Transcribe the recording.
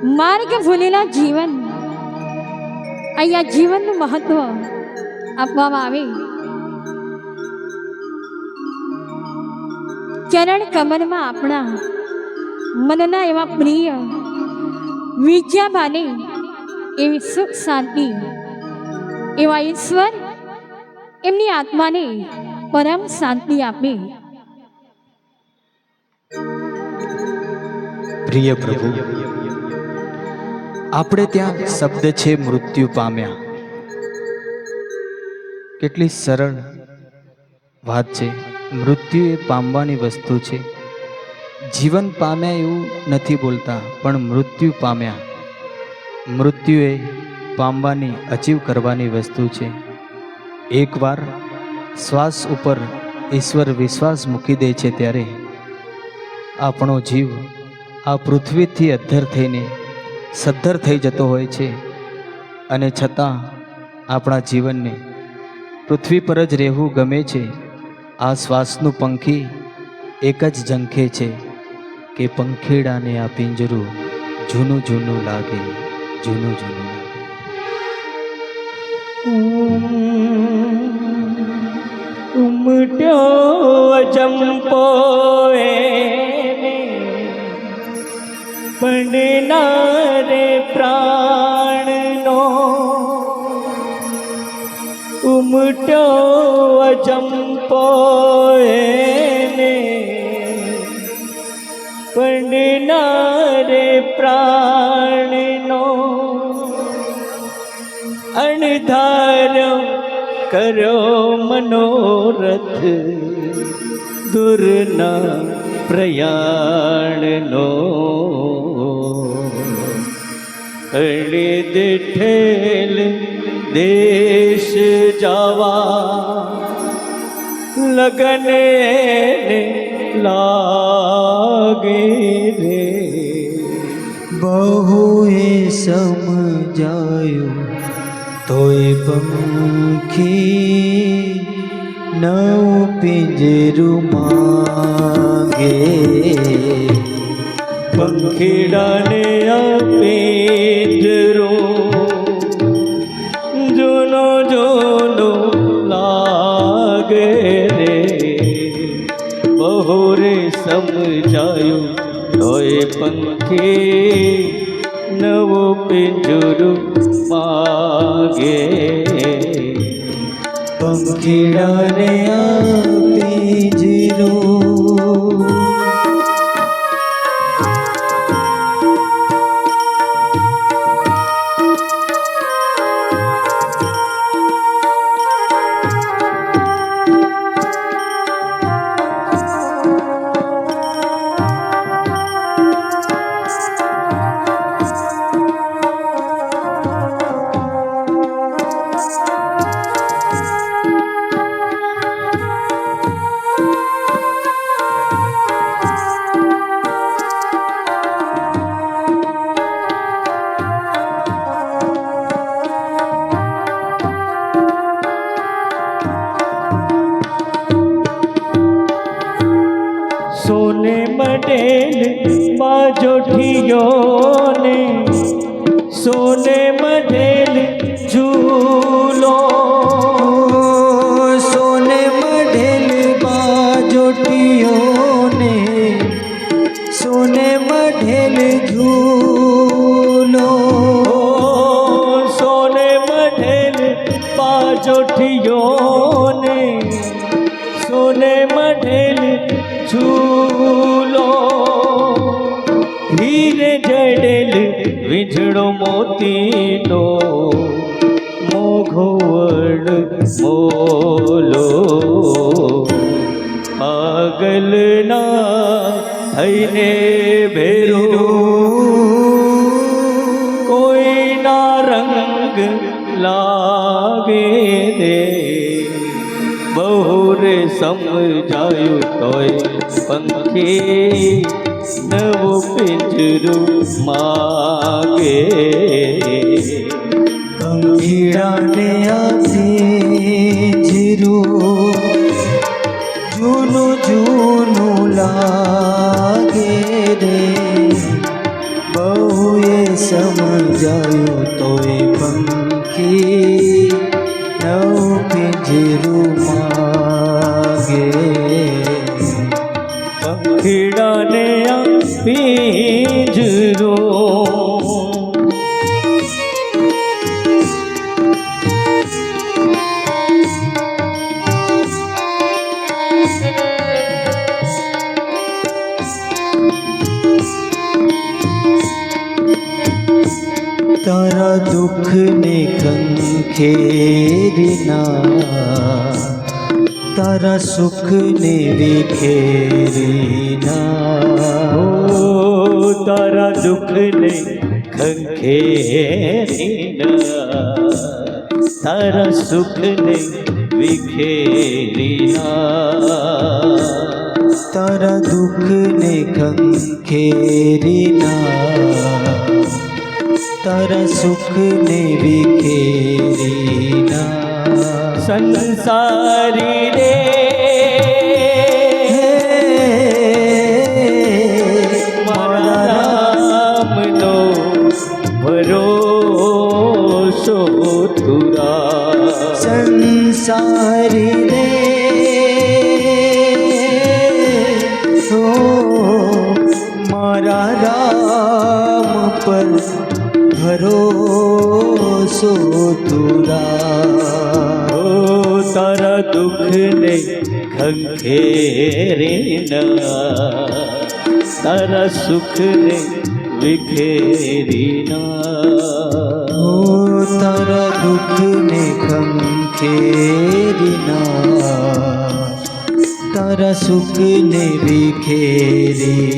માર્ગ ભૂલેલા જીવન અહીંયા જીવનનું મહત્વ આપવામાં આવે. ચરણ કમરમાં આપણા મનના એવા પ્રિય વિદ્યાબાને એવી સુખ શાંતિ એવા ઈશ્વર એમની આત્માને પરમ શાંતિ આપે. પ્રિય પ્રભુ, આપણે ત્યાં શબ્દ છે મૃત્યુ પામ્યા. કેટલી સરળ વાત છે. મૃત્યુ એ પામવાની વસ્તુ છે. જીવન પામ્યા એવું નથી બોલતા, પણ મૃત્યુ પામ્યા. મૃત્યુ એ પામવાની, અચીવ કરવાની વસ્તુ છે. એકવાર શ્વાસ ઉપર ઈશ્વર વિશ્વાસ મૂકી દે છે ત્યારે આપણો જીવ આ પૃથ્વીથી અદ્ધર થઈને સદ્ધર થઈ જતો હોય છે. અને છતાં આપણા જીવનને પૃથ્વી પર જ રહેવું ગમે છે. આ શ્વાસનું પંખી એક જ ઝંખે છે કે પંખીડાને આ પિંજરું જૂનું જૂનું લાગે, જૂનું જૂનું લાગે. ઉમટ્યો અજંપો એને પડનારે પ્રાણનો, ઉમટ્યો અજંપો એને પડનારે પ્રાણનો, અણધાર્યો કર્યો મનોરથ દૂરના પ્રયાણનો, અણે દીઠેલ દેશ જાવા લગને લાગે રે. બહુએ સમજાયું તોય પંખી નવું પિંજરું માંગે. પંખીડાને પિંજરું જૂનો જૂનો લાગે રે. બહુ રે સમજાયું તોય પંખી નવું પિંજરું માગે. પંખીડાને આપી જીરું સોને મઢેલ બાજોઠિયોને સોને મઢેલ ઝૂલો, સોને મઢેલ બાજોટીઓને સોને મઢેલ ઝૂલો. સોને મઢેલ બાજોઠિયોને સોને મઢેલ ઝૂલો, હીરે જડેલ વીજળો મોતીનો મોઘો વડ મોલો. પાગલના થઈને ભેરો કોઈના રંગ લાગે રે. બહુ રે સમજાયું તોય પંખી નવું પિંજરું માગે. પંખીડાને આપી જીરું જૂનું જૂનું લાગે રે. બહુએ સમજાયું તોય પંખી નવ પિંજરું માગે પંખીડાને પિંજરો તારા દુઃખને ખંખેરીના તારા સુખને વિખેરીના તારા દુઃખને ખંખેરીના તારા સુખને વિખેરીના તારા દુઃખને ખંખેરીના તારા સુખને વિખેરીના સંસારી રે મારા રામનો ભરોસો તુરા સંસારી રે હો મારા રામ પર ભરોસો તુરા તારા દુઃખને ખંખેરીના તારા સુખને વિખેરીના તારા દુઃખને ખંખેરીના તારા સુખને વિખેરીના